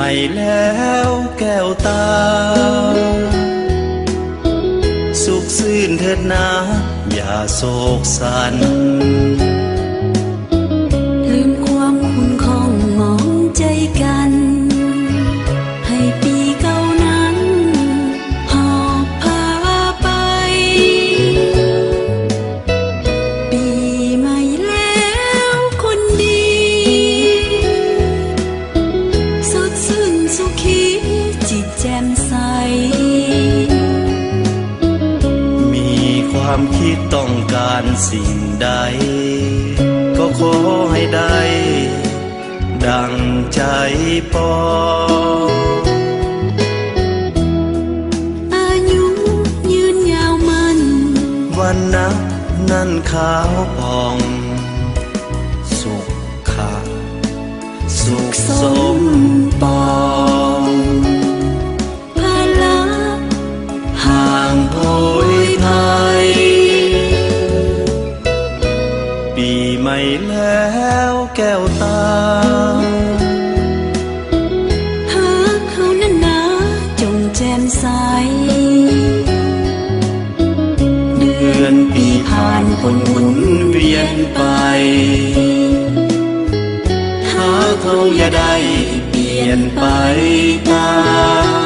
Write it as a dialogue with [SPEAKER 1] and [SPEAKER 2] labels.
[SPEAKER 1] ม่แล้วแก้วตาสุขซื่นเถิดนะอย่าโศกสัน
[SPEAKER 2] ลืมความคุ้นคองมองใจกันให้ปีเก่านั้นหอบพาไปปีใหม่แล้วคนดีสดชื่นสุขีจิตแจ่มใส
[SPEAKER 1] มีความคิดต้องการสิ่งใดก็ขอให้ได้ดังใจปอง
[SPEAKER 2] อายุยืนยาวมัน
[SPEAKER 1] วันนับนั้นขาวผ่องสุขค่ะสุขสมปอง
[SPEAKER 2] ภาระ
[SPEAKER 1] ห่างโหยภัยปีใหม่แล้วแก้วตา
[SPEAKER 2] หากเขานั้นนาจงแจ่มใส
[SPEAKER 1] เดือนปีผ่านคนหมุนเวียนไปหาเขาอย่าได้เปลี่ยนไปตาม